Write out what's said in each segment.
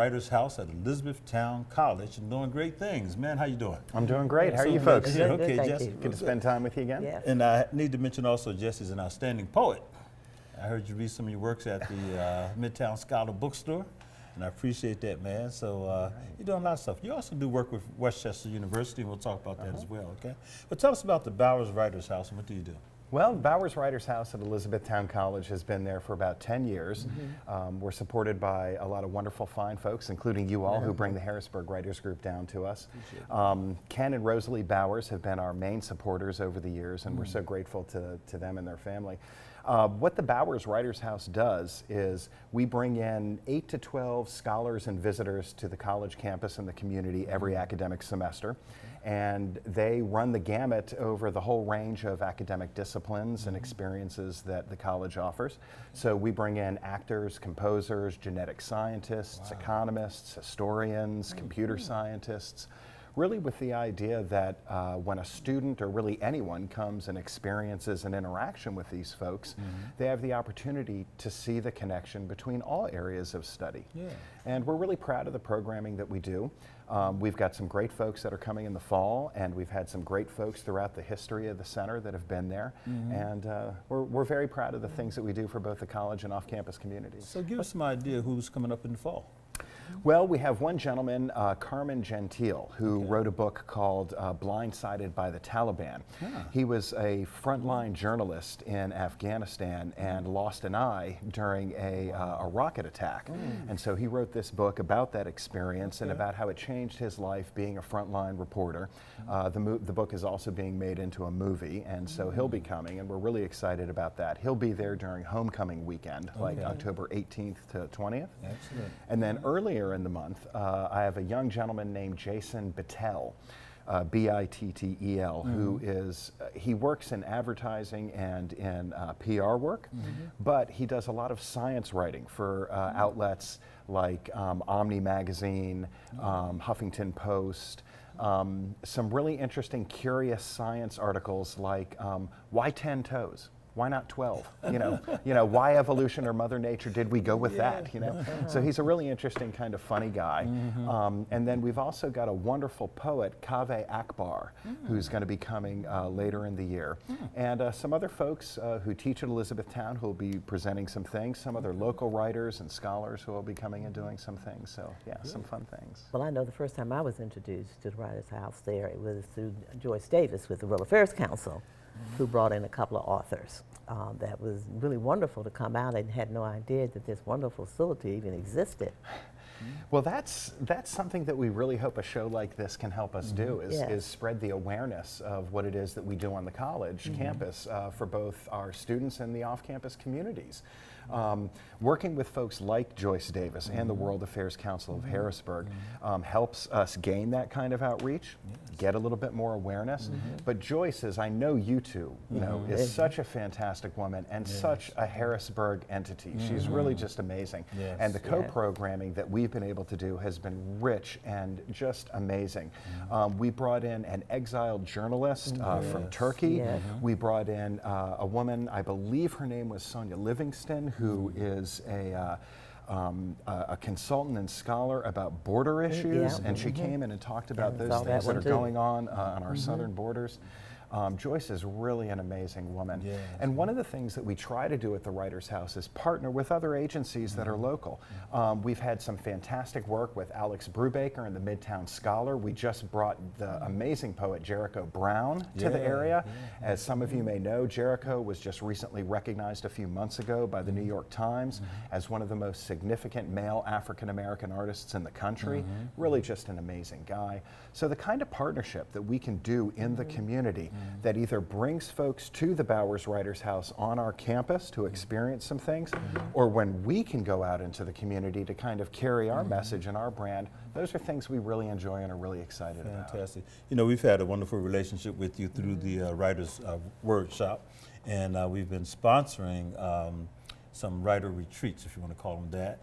Writer's House at Elizabethtown College and doing great things. Man, how you doing? I'm doing great. How are So you folks? Yeah, Good, okay, thank Jesse. you. Good to spend time with you again. Yes. And I need to mention also Jesse's an outstanding poet. I heard you read some of your works at the Midtown Scholar Bookstore, and I appreciate that, man. So you're doing a lot of stuff. You also do work with Westchester University, and we'll talk about that as well, okay? But tell us about the Bowers Writers House, and what do you do? Well, Bowers Writers House at Elizabethtown College has been there for about 10 years. We're supported by a lot of wonderful, fine folks, including you all, who bring the Harrisburg Writers Group down to us. Ken and Rosalie Bowers have been our main supporters over the years, and we're so grateful to them and their family. What the Bowers Writers House does is we bring in 8 to 12 scholars and visitors to the college campus and the community every academic semester. And they run the gamut over the whole range of academic disciplines and experiences that the college offers. So we bring in actors, composers, genetic scientists, economists, historians, computer scientists, really with the idea that when a student or really anyone comes and experiences an interaction with these folks, they have the opportunity to see the connection between all areas of study. And we're really proud of the programming that we do. We've got some great folks that are coming in the fall, and we've had some great folks throughout the history of the center that have been there. And we're very proud of the things that we do for both the college and off-campus communities. So give us some idea who's coming up in the fall. Well, we have one gentleman, Carmen Gentile, who wrote a book called Blindsided by the Taliban. He was a frontline journalist in Afghanistan and lost an eye during a rocket attack. And so he wrote this book about that experience and about how it changed his life being a frontline reporter. The book is also being made into a movie, and so he'll be coming, and we're really excited about that. He'll be there during homecoming weekend, like October 18th to 20th. Excellent. And then earlier in the month, I have a young gentleman named Jason Bittel, B-I-T-T-E-L, who is, he works in advertising and in PR work, but he does a lot of science writing for outlets like Omni Magazine, Huffington Post, some really interesting, curious science articles like why 10 toes? Why not 12? You know, why evolution or Mother Nature? Did we go with that? You know, so he's a really interesting kind of funny guy. And then we've also got a wonderful poet, Kaveh Akbar, who's going to be coming later in the year, and some other folks who teach at Elizabethtown who will be presenting some things. Some other local writers and scholars who will be coming and doing some things. So yeah, some fun things. Well, I know the first time I was introduced to the Writers' House there, it was through Joyce Davis with the World Affairs Council, who brought in a couple of authors. That was really wonderful to come out and had no idea that this wonderful facility even existed. Well, that's something that we really hope a show like this can help us do, is spread the awareness of what it is that we do on the college campus for both our students and the off-campus communities. Working with folks like Joyce Davis and the World Affairs Council of Harrisburg helps us gain that kind of outreach, get a little bit more awareness. But Joyce, as I know you two, is such a fantastic woman and such a Harrisburg entity. She's really just amazing. And the co-programming that we've been able to do has been rich and just amazing. We brought in an exiled journalist from Turkey. We brought in a woman, I believe her name was Sonia Livingston, who is a consultant and scholar about border issues, and she came in and talked about those things that are going on our southern borders. Joyce is really an amazing woman. And one of the things that we try to do at the Writers' House is partner with other agencies that are local. We've had some fantastic work with Alex Brubaker and the Midtown Scholar. We just brought the amazing poet Jericho Brown to the area. As some of you may know, Jericho was just recently recognized a few months ago by the New York Times as one of the most significant male African-American artists in the country. Really just an amazing guy. So the kind of partnership that we can do in the community that either brings folks to the Bowers Writers House on our campus to experience some things, or when we can go out into the community to kind of carry our message and our brand, those are things we really enjoy and are really excited about. Fantastic. You know, we've had a wonderful relationship with you through the Writers' Workshop, and we've been sponsoring some writer retreats, if you want to call them that.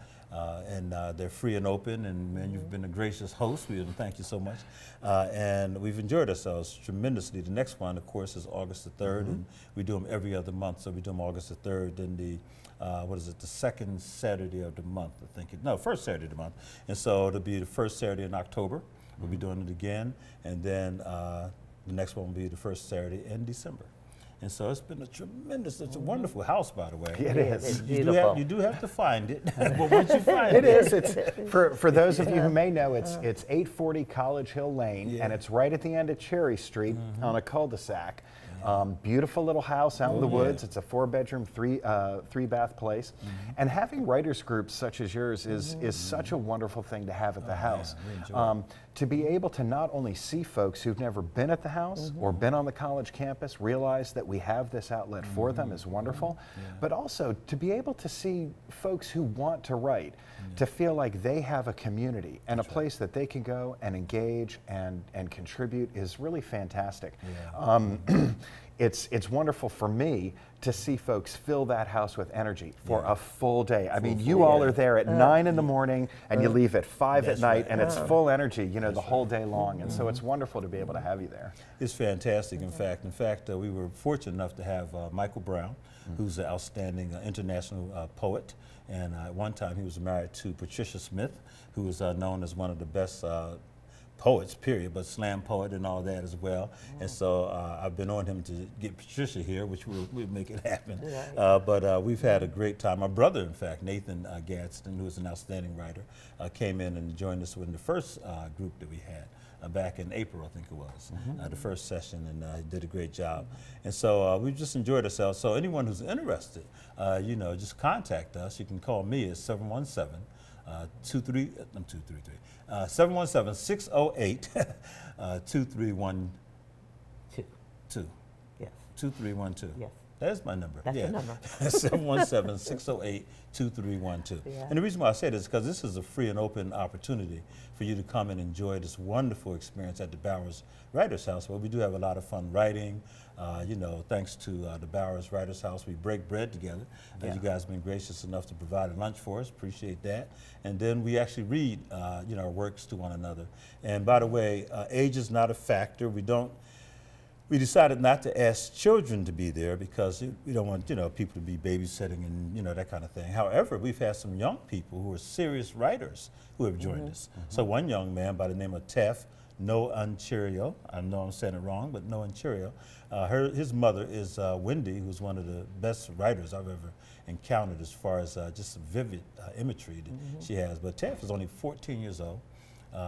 And they're free and open, and man, you've been a gracious host. We thank you so much. And we've enjoyed ourselves tremendously. The next one, of course, is August the 3rd, and we do them every other month. So we do them August the 3rd, then the what is it, the second Saturday of the month, I think. No, first Saturday of the month. And so it'll be the first Saturday in October. We'll be doing it again. And then the next one will be the first Saturday in December. And so it's been a tremendous, it's a wonderful house, by the way. It is. It's beautiful. You do have to find it, but once you find It is. It's for those of you who may know, it's 840 College Hill Lane, and it's right at the end of Cherry Street on a cul-de-sac. Beautiful little house out in the woods. It's a 4-bedroom, 3-bath place. And having writers groups such as yours is such a wonderful thing to have at the house. To be able to not only see folks who've never been at the house or been on the college campus, realize that we have this outlet for them is wonderful, but also to be able to see folks who want to write, to feel like they have a community and a place that they can go and engage and contribute is really fantastic. It's wonderful for me to see folks fill that house with energy for a full day. I mean, you all are there at 9 in the morning and you leave at 5 at night, and it's full energy, you know, the whole day long. And so it's wonderful to be able to have you there. It's fantastic, in fact. We were fortunate enough to have Michael Brown, who's an outstanding international poet. And at one time he was married to Patricia Smith, who was known as one of the best poets, period, but slam poet and all that as well. And so I've been on him to get Patricia here, which we'll make it happen. But we've had a great time. My brother, in fact, Nathan Gadsden, who is an outstanding writer, came in and joined us in the first group that we had. Back in April, I think it was, the first session, and he did a great job. And so we've just enjoyed ourselves. So anyone who's interested, you know, just contact us. You can call me at 717-608-2312. Yes. 2312. Yes. That's my number. That's your number. 717-608-2312. And the reason why I say this is because this is a free and open opportunity for you to come and enjoy this wonderful experience at the Bowers Writers House, where we do have a lot of fun writing. You know, thanks to the Bowers Writers House, we break bread together. You guys have been gracious enough to provide a lunch for us. Appreciate that. And then we actually read, you know, our works to one another. And by the way, age is not a factor. We decided not to ask children to be there because we don't want, you know, people to be babysitting and, you know, that kind of thing. However, we've had some young people who are serious writers who have joined us. So one young man by the name of Tef No Uncherio, I know I'm saying it wrong, but No Uncherio. His mother is Wendy, who's one of the best writers I've ever encountered as far as just vivid imagery that she has. But Tef is only 14 years old.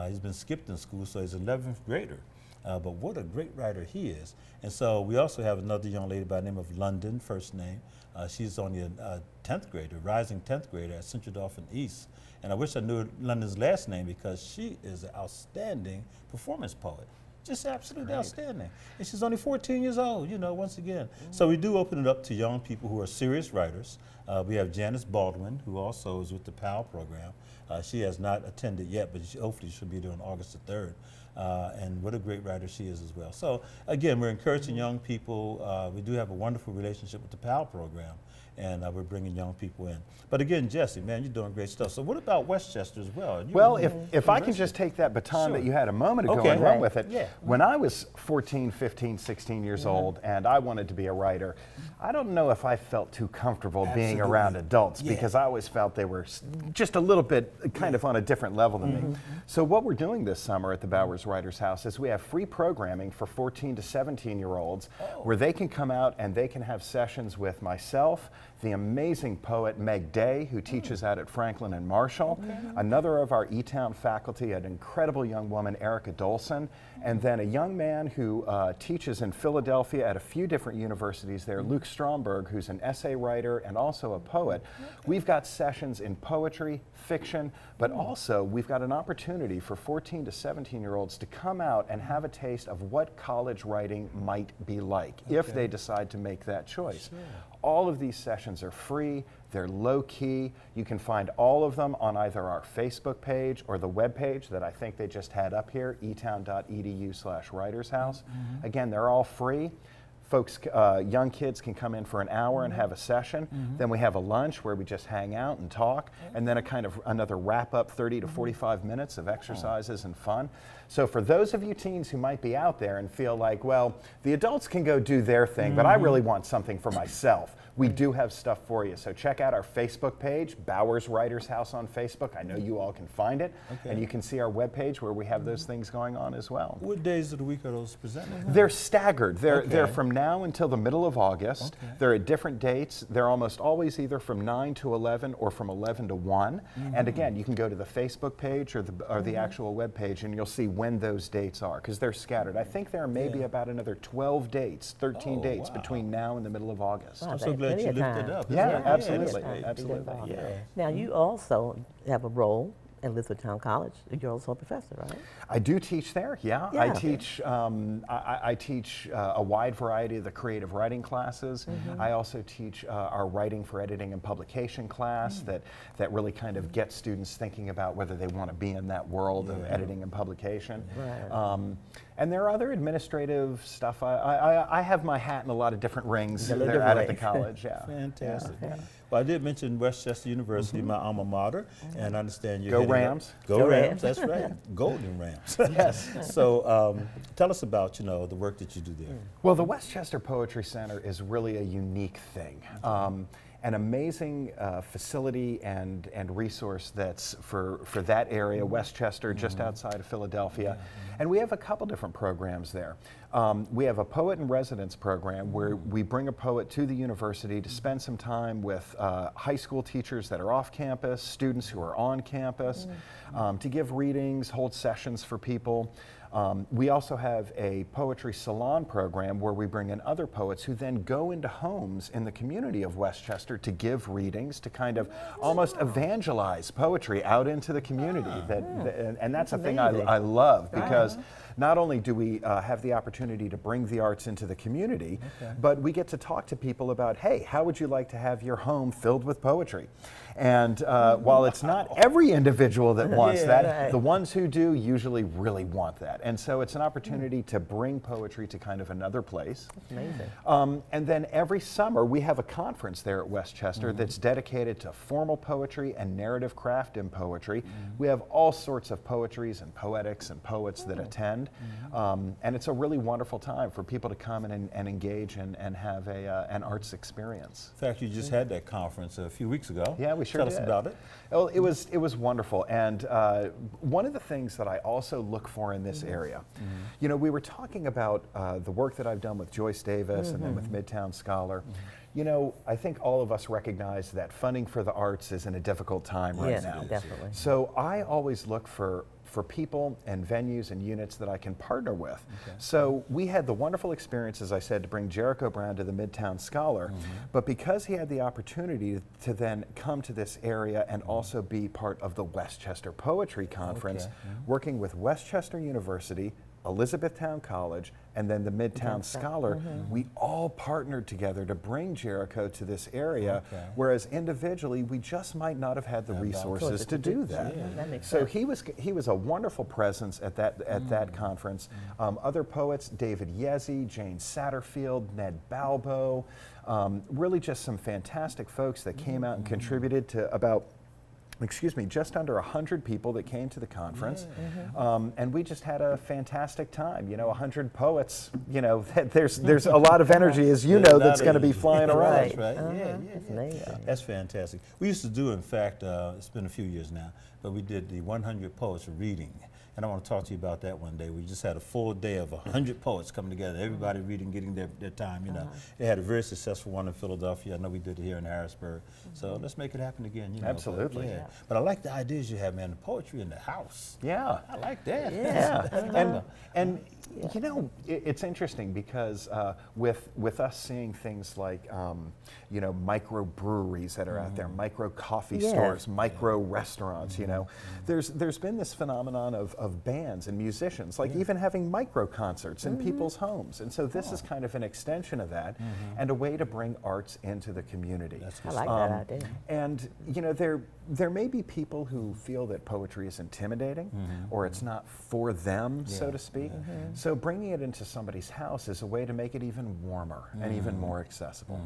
He's been skipped in school, so he's an 11th grader. But what a great writer he is. And so we also have another young lady by the name of London, first name. She's only a 10th grader, rising 10th grader at Central Dauphin East. And I wish I knew London's last name because she is an outstanding performance poet. Just absolutely outstanding. And she's only 14 years old, you know, once again. So we do open it up to young people who are serious writers. We have Janice Baldwin, who also is with the PAL program. She has not attended yet, but hopefully she'll be there on August the 3rd. And what a great writer she is as well. So again, we're encouraging young people. We do have a wonderful relationship with the PAL program, and we're bringing young people in. But again, Jesse, man, you're doing great stuff. So what about Westchester as well? Well, if I can just take that baton that you had a moment ago and run with it. When I was 14, 15, 16 years old and I wanted to be a writer, I don't know if I felt too comfortable being around adults because I always felt they were just a little bit kind of on a different level than me. So what we're doing this summer at the Bowers Writers House is we have free programming for 14 to 17-year-olds where they can come out and they can have sessions with myself, the amazing poet Meg Day, who teaches out at Franklin and Marshall, another of our E-Town faculty, an incredible young woman, Erica Dolson, and then a young man who teaches in Philadelphia at a few different universities there, Luke Stromberg, who's an essay writer and also a poet. We've got sessions in poetry, fiction, but also we've got an opportunity for 14 to 17-year-olds to come out and have a taste of what college writing might be like if they decide to make that choice. All of these sessions are free, they're low-key. You can find all of them on either our Facebook page or the web page that I think they just had up here, etown.edu/writershouse. Again, they're all free. folks, young kids can come in for an hour and have a session. Then we have a lunch where we just hang out and talk, and then a kind of another wrap-up 30 to 45 minutes of exercises and fun. So for those of you teens who might be out there and feel like, well, the adults can go do their thing, but I really want something for myself, we do have stuff for you. So check out our Facebook page, Bowers Writers House on Facebook. I know you all can find it. And you can see our webpage where we have those things going on as well. What days of the week are those presented? They're staggered. They're from now until the middle of August. They're at different dates. They're almost always either from 9 to 11 or from 11 to 1. And again, you can go to the Facebook page or the actual web page, and you'll see when those dates are, because they're scattered. I think there are maybe about another 12 dates, 13 dates between now and the middle of August. Wow, I'm so glad you lifted time. up. Yeah, absolutely. Time to Absolutely. get involved. Yeah. Now, you also have a role at Elizabethtown College. You're also a professor, right? I do teach there, yeah. Yeah. I teach I teach a wide variety of the creative writing classes. I also teach our writing for editing and publication class that really kind of gets students thinking about whether they want to be in that world of editing and publication. Right. And there are other administrative stuff. I have my hat in a lot of different rings there out at the college. Yeah. Fantastic. Yeah. Well, I did mention Westchester University, my alma mater, and I understand you're Go heading up- Rams. Go Rams, that's right. Golden Rams. Yes. So tell us about, the work that you do there. Well, the Westchester Poetry Center is really a unique thing. An amazing facility and resource that's for that area, Westchester, just outside of Philadelphia. And we have a couple different programs there. We have a poet in residence program where we bring a poet to the university to spend some time with high school teachers that are off campus, students who are on campus, to give readings, hold sessions for people. We also have a poetry salon program where we bring in other poets who then go into homes in the community of Westchester to give readings, to kind of almost evangelize poetry out into the community. And that's a thing I love, because not only do we have the opportunity to bring the arts into the community, but we get to talk to people about, hey, how would you like to have your home filled with poetry? And while it's not every individual that wants that, the ones who do usually really want that. And so it's an opportunity to bring poetry to kind of another place. That's amazing. And then every summer we have a conference there at Westchester that's dedicated to formal poetry and narrative craft in poetry. We have all sorts of poetries and poetics and poets that attend. And it's a really wonderful time for people to come and engage and have an arts experience. In fact, you just had that conference a few weeks ago. Yeah, we sure Tell did. us about it. Well, it was wonderful, and one of the things that I also look for in this area, we were talking about the work that I've done with Joyce Davis and then with Midtown Scholar. I think all of us recognize that funding for the arts is in a difficult time right now. Definitely. So I always look for people and venues and units that I can partner with. So we had the wonderful experience, as I said, to bring Jericho Brown to the Midtown Scholar, but because he had the opportunity to then come to this area and also be part of the Westchester Poetry Conference, working with Westchester University, Elizabethtown College, and then the Midtown Scholar, we all partnered together to bring Jericho to this area, whereas individually we just might not have had the resources to do that. That makes So sense. he was a wonderful presence at that conference. Other poets, David Yezzi, Jane Satterfield, Ned Balbo, really just some fantastic folks that came out and contributed to about just under 100 people that came to the conference. And we just had a fantastic time. 100 poets, there's a lot of energy, as you know, that's going to be flying around. That's right. That's amazing. That's fantastic. We used to do, in fact, it's been a few years now, but we did the 100 Poets reading. And I want to talk to you about that one day. We just had a full day of 100 poets coming together, everybody reading, getting their time, They had a very successful one in Philadelphia. I know we did it here in Harrisburg. So let's make it happen again, Absolutely. But I like the ideas you have, man, the poetry in the house. Yeah. I like that. Yeah. And it's interesting because with us seeing things like micro breweries that are out there, micro coffee stores, micro restaurants, there's been this phenomenon of of bands and musicians, like even having micro concerts in people's homes. And so this is kind of an extension of that and a way to bring arts into the community. I like that idea. And you know, there may be people who feel that poetry is intimidating or it's not for them, so to speak. So bringing it into somebody's house is a way to make it even warmer and even more accessible.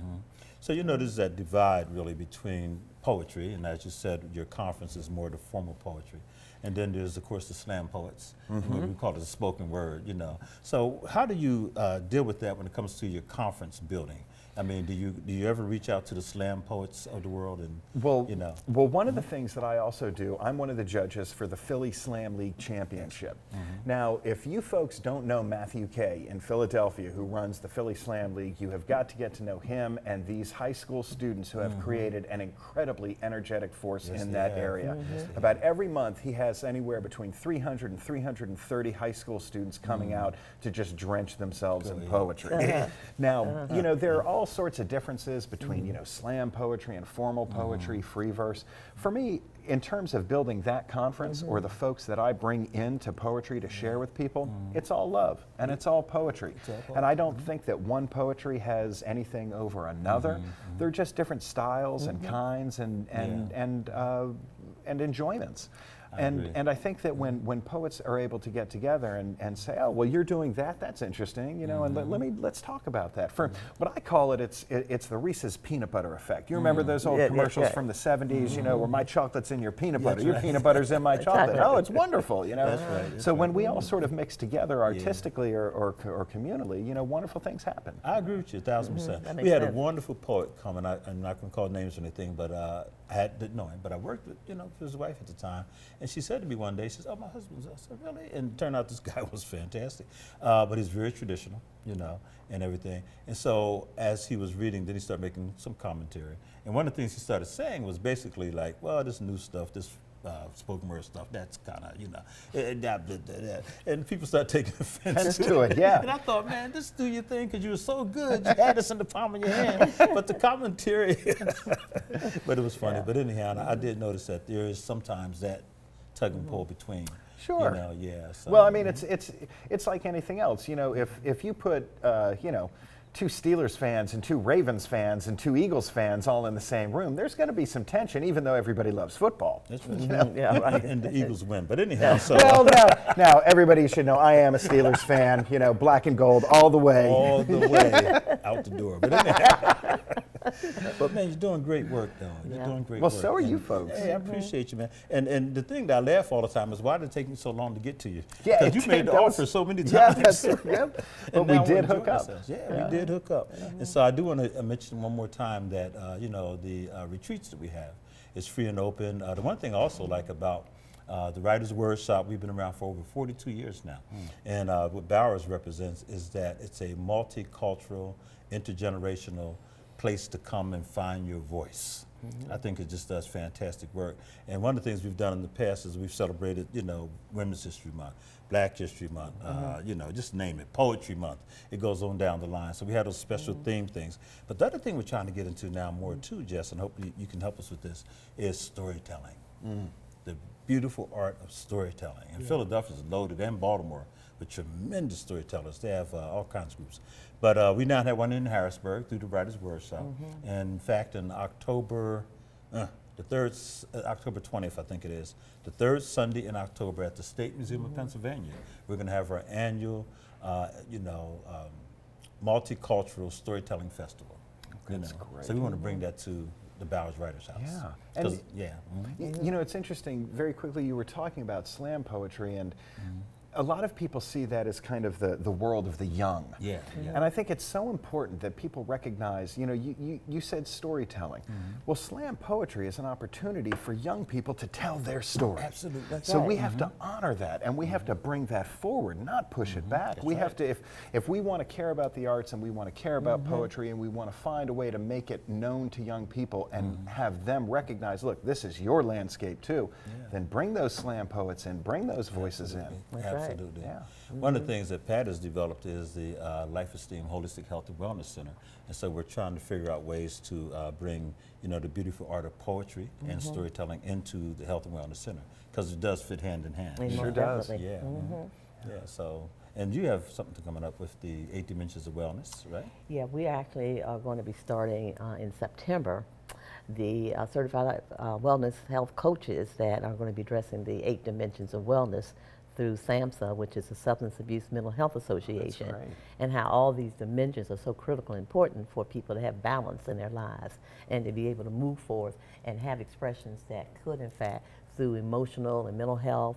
So you know, there's that divide really between poetry, and as you said, your conference is more the formal poetry. And then there's, of course, the slam poets. We call it the spoken word, you know. So how do you deal with that when it comes to your conference building? I mean, do you ever reach out to the slam poets of the world and, you know? Well, one of the things that I also do, I'm one of the judges for the Philly Slam League Championship. Now, if you folks don't know Matthew Kay in Philadelphia, who runs the Philly Slam League, you have got to get to know him and these high school students who have created an incredibly energetic force in that area. About every month, he has anywhere between 300 and 330 high school students coming out to just drench themselves in poetry. Now, you know, there are all sorts of differences between, you know, slam poetry and formal poetry, free verse. For me, in terms of building that conference or the folks that I bring into poetry to share with people, it's all love and it's all poetry. And I don't think that one poetry has anything over another. They're just different styles and kinds and enjoyments. And I think that when poets are able to get together and say, oh, well, you're doing that, that's interesting, you know, and let's talk about that. For what I call it, it's the Reese's peanut butter effect. You remember those old commercials from the 70s, you know, where my chocolate's in your peanut butter, your peanut butter's in my chocolate. Oh, it's wonderful, you know. So when we all sort of mix together artistically or communally, you know, wonderful things happen. I agree with you 1,000%. We had a wonderful poet come, and I'm not going to call names or anything, but I didn't know him, but I worked with, you know, his wife at the time, and she said to me one day, she says, oh, my husband's, I said, really? And it turned out this guy was fantastic, but he's very traditional, you know, and everything. And so as he was reading, then he started making some commentary. And one of the things he started saying was basically like, well, this new stuff, this spoken word stuff, that's kind of, you know, and people start taking offense to it, yeah. And I thought, man, just do your thing because you were so good. You had this in the palm of your hand. But the commentary, but it was funny. But anyhow, I did notice that there is sometimes that tug and pull between. Sure. You know, yeah. So, well, I mean, it's like anything else. You know, if you put, you know, 2 Steelers fans and 2 Ravens fans and 2 Eagles fans all in the same room, there's going to be some tension, even though everybody loves football. That's right. You know? Yeah, right. And the Eagles win. But anyhow, so. Well, now everybody should know I am a Steelers fan, you know, black and gold all the way. All the way out the door. But anyhow. But man, you're doing great work, though. You're doing great work. Well, so are you folks. Hey, I appreciate you, man. And the thing that I laugh all the time is why did it take me so long to get to you? Yeah, because you made the offer so many times. Yeah, that's it. Yep. But we did hook up. Yeah, we did hook up. And so I do want to mention one more time that you know, the retreats that we have is free and open. The one thing I also like about the Writers Workshop, we've been around for over 42 years now. And what Bowers represents is that it's a multicultural, intergenerational place to come and find your voice. I think it just does fantastic work. And one of the things we've done in the past is we've celebrated, you know, Women's History Month, Black History Month, you know, just name it, Poetry Month. It goes on down the line. So we had those special theme things. But the other thing we're trying to get into now more too, Jess, and hopefully you can help us with this, is storytelling. The beautiful art of storytelling. And Philadelphia is loaded, and Baltimore, with tremendous storytellers. They have all kinds of groups. But we now have one in Harrisburg through the Writers Workshop. And in fact, in October, October 20th, I think it is, the 3rd Sunday in October at the State Museum of Pennsylvania, we're going to have our annual, you know, multicultural storytelling festival. That's great. So we want to bring that to the Bowers Writers House. Yeah. And you know, it's interesting, very quickly you were talking about slam poetry, and a lot of people see that as kind of the world of the young. Yeah. And I think it's so important that people recognize, you know, you said storytelling. Well, slam poetry is an opportunity for young people to tell their story. Absolutely. So we have to honor that, and we have to bring that forward, not push it back. We have to, if we want to care about the arts and we want to care about poetry and we want to find a way to make it known to young people and have them recognize, look, this is your landscape too, then bring those slam poets in, bring those voices in. Absolutely. Absolutely. Yeah. One of the things that Pat has developed is the Life Esteem Holistic Health and Wellness Center. And so we're trying to figure out ways to bring, the beautiful art of poetry and storytelling into the Health and Wellness Center, because it does fit hand in hand. It Sure most does. definitely. Yeah. Yeah, so, and you have something coming up with the 8 Dimensions of Wellness, right? Yeah, we actually are going to be starting in September the certified wellness health coaches that are going to be addressing the 8 dimensions of wellness through SAMHSA, which is the Substance Abuse Mental Health Association, great. and how all these dimensions are so critical and important for people to have balance in their lives and to be able to move forth and have expressions that could, in fact, through emotional and mental health.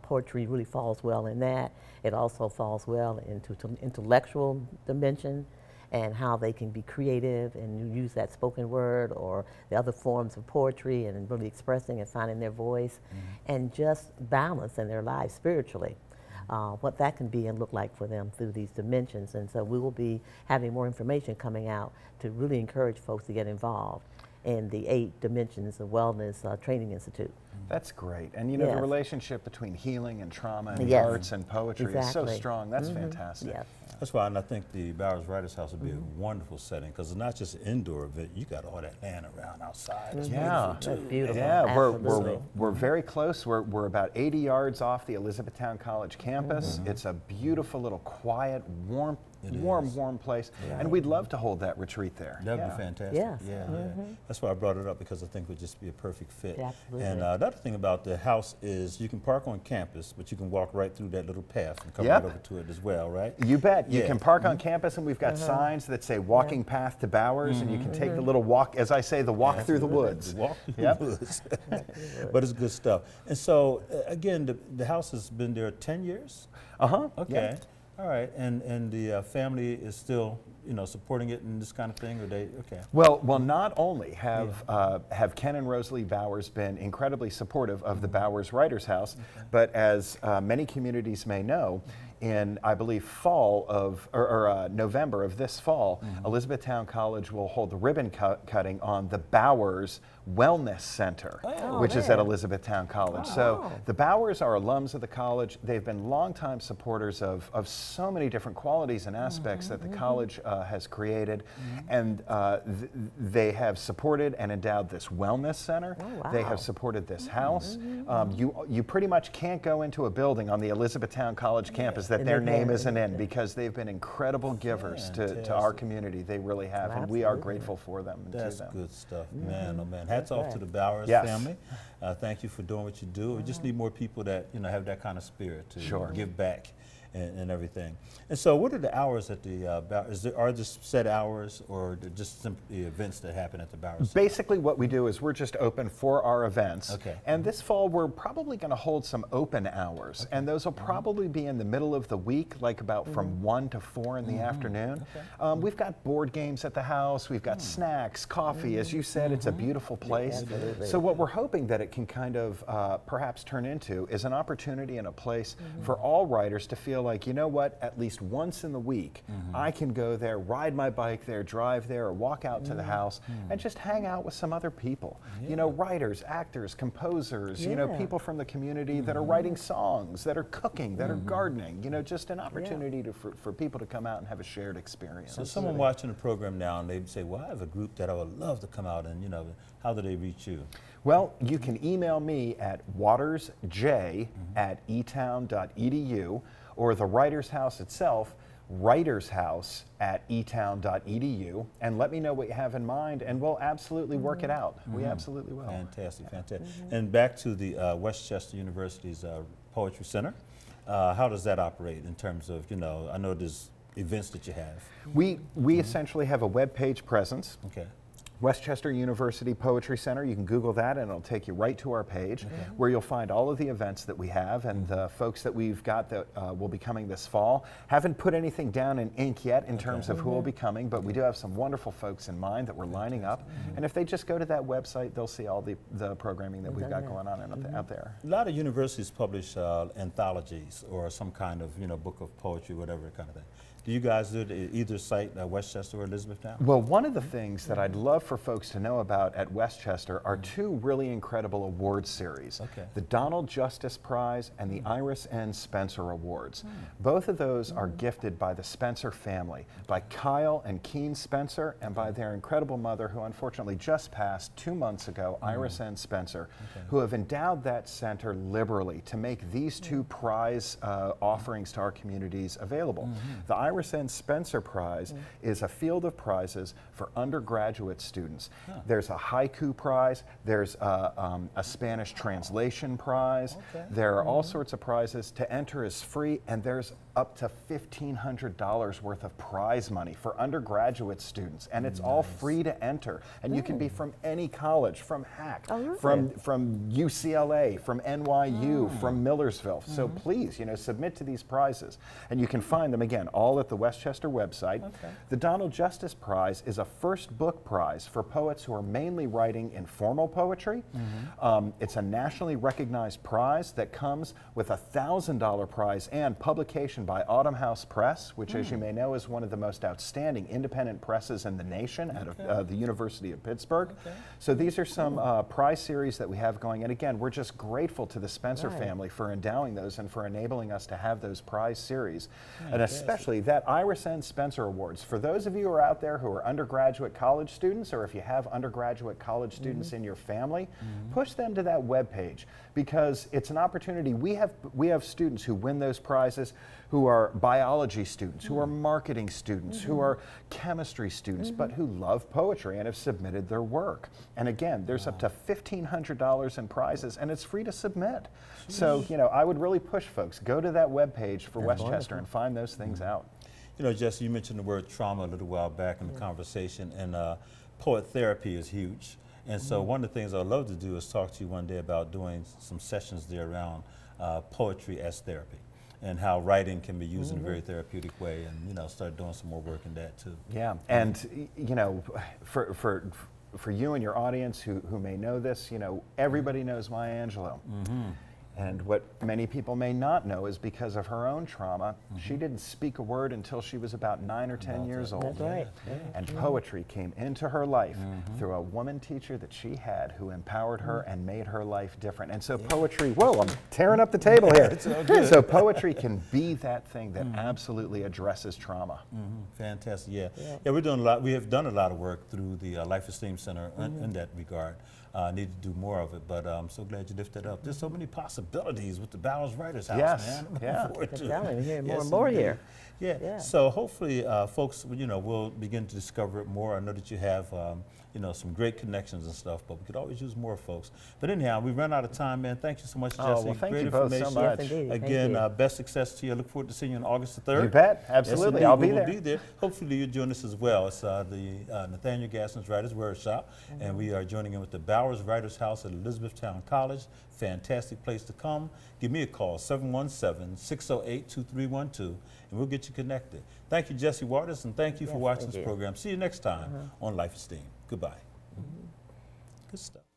Poetry really falls well in that. It also falls well into intellectual dimension and how they can be creative and use that spoken word or the other forms of poetry and really expressing and finding their voice and just balance in their lives spiritually. What that can be and look like for them through these dimensions. And so we will be having more information coming out to really encourage folks to get involved in the 8 Dimensions of Wellness Training Institute. That's great. And the Yes. relationship between healing and trauma and the Yes. arts and poetry is so Exactly. strong. That's fantastic. Yes. That's why, and I think the Bowers Writers House would be a wonderful setting, because it's not just an indoor event. You got all that land around outside. It's Yeah. beautiful, That's too. beautiful. Yeah, Absolutely. we're very close. We're about 80 yards off the Elizabethtown College campus. It's a beautiful little quiet, warm place. And we'd love to hold that retreat there. That'd Yeah. be fantastic. Yes. Yeah. That's why I brought it up, because I think it would just be a perfect fit. Absolutely. And the other thing about the house is you can park on campus, but you can walk right through that little path and come Yep. right over to it as well, right? You bet. You Yeah. can park on campus, and we've got signs that say walking path to Bowers, and you can take the little walk, as I say, the walk through the woods. Walk through Yep. the woods. But it's good stuff. And so, again, the house has been there 10 years? Uh-huh. Okay. All right. And the family is still, supporting it and this kind of thing, or they, okay. Well, not only have Ken and Rosalie Bowers been incredibly supportive of the Bowers Writers House, but as many communities may know, in, I believe, November of this fall, Elizabethtown College will hold the ribbon cutting on the Bowers Wellness Center, which is at Elizabethtown College. So the Bowers are alums of the college. They've been longtime supporters of so many different qualities and aspects that the college has created, and they have supported and endowed this wellness center. They have supported this house. You pretty much can't go into a building on the Elizabethtown College campus that their name isn't in, because they've been incredible givers to our community. They really have, and we are grateful for them. And That's to them. good stuff, man. Oh man, hats off to the Bowers Yes. family. Thank you for doing what you do. We just need more people that have that kind of spirit to give back and everything. And so, what are the hours at the Bowers? Are there set hours, or just simply events that happen at the Bowers? Basically, what we do is we're just open for our events. Okay. And this fall, we're probably going to hold some open hours. And those will probably be in the middle of the week, like about from 1 to 4 in the afternoon. We've got board games at the house. We've got snacks, coffee. As you said, it's a beautiful place. So what we're hoping that it can kind of perhaps turn into is an opportunity and a place for all writers to feel like, you know what, at least once in the week, I can go there, ride my bike there, drive there, or walk out to the house and just hang out with some other people. Writers, actors, composers, people from the community that are writing songs, that are cooking, that are gardening, just an opportunity for people to come out and have a shared experience. So someone watching the program now, and they say, well, I have a group that I would love to come out, and how do they reach you? Well, you can email me at watersj@etown.edu, or the Writers House itself, writershouse@etown.edu, and let me know what you have in mind, and we'll absolutely work it out. We absolutely will. Fantastic, fantastic. And back to the Westchester University's Poetry Center, how does that operate in terms of, I know there's events that you have. We essentially have a web page presence. Okay. Westchester University Poetry Center. You can Google that and it'll take you right to our page where you'll find all of the events that we have and the folks that we've got that will be coming this fall. Haven't put anything down in ink yet in terms of who will be coming, but we do have some wonderful folks in mind that we're lining up. And if they just go to that website, they'll see all the programming that we've got going on out there. A lot of universities publish anthologies or some kind of book of poetry, whatever kind of thing. Do you guys do it at either site, Westchester or Elizabethtown? Well, one of the things that I'd love for folks to know about at Westchester are two really incredible award series. Okay. The Donald Justice Prize and the Iris N. Spencer Awards. Both of those are gifted by the Spencer family, by Kyle and Keen Spencer, and by their incredible mother, who unfortunately just passed 2 months ago, Iris N. Spencer, who have endowed that center liberally to make these two prize offerings to our communities available. The Iris N. Spencer Prize is a field of prizes for undergraduate students. There's a haiku prize, there's a Spanish translation prize, there are all sorts of prizes. To enter is free, and there's up to $1,500 worth of prize money for undergraduate students, and it's all free to enter. And you can be from any college, from HAC, from UCLA, from NYU, from Millersville. So please, submit to these prizes, and you can find them again all at the Westchester website. The Donald Justice Prize is a first book prize for poets who are mainly writing informal poetry. It's a nationally recognized prize that comes with a $1,000 prize and publication by Autumn House Press, which, as you may know, is one of the most outstanding independent presses in the nation out of the University of Pittsburgh. So these are some prize series that we have going. And again, we're just grateful to the Spencer family for endowing those and for enabling us to have those prize series. And especially that Iris N. Spencer Awards. For those of you who are out there who are undergraduate college students, or if you have undergraduate college students in your family, push them to that webpage, because it's an opportunity. We have students who win those prizes who are biology students, who are marketing students, who are chemistry students, but who love poetry and have submitted their work. And again, there's up to $1,500 in prizes, and it's free to submit. So, I would really push folks, go to that webpage for Westchester and find those things out. Jesse, you mentioned the word trauma a little while back in the conversation, and poet therapy is huge. And so one of the things I'd love to do is talk to you one day about doing some sessions there around poetry as therapy, and how writing can be used in a very therapeutic way, and start doing some more work in that too. Yeah, and for you and your audience who may know this, everybody knows Maya Angelou. And what many people may not know is because of her own trauma, she didn't speak a word until she was about 9 or 10 years old. That's right. And poetry came into her life through a woman teacher that she had who empowered her and made her life different. And so poetry, whoa, I'm tearing up the table here. So poetry can be that thing that absolutely addresses trauma. Fantastic, yeah. We're doing a lot. We have done a lot of work through the Life Esteem Center in that regard. Need to do more of it, but I'm so glad you lifted up. There's so many possibilities with the Bowers Writers House, man. I'm hearing more and more here. Yeah. So hopefully, folks, will begin to discover it more. I know that you have, some great connections and stuff, but we could always use more folks. But anyhow, we run out of time, man. Thank you so much, Jesse. Well, thank great you both information. so much. Yes, indeed. Again, best success to you. I look forward to seeing you on August the 3rd. You bet, absolutely. Yes, I'll we be will there. be there. Hopefully you'll join us as well. It's the Nathaniel Gasson's Writers Workshop, and we are joining in with the Bowers Writers House at Elizabethtown College. Fantastic place to come. Give me a call, 717-608-2312, and we'll get you connected. Thank you, Jesse Waters, and thank you for watching this program. See you next time on Life Esteem. Goodbye. Good stuff.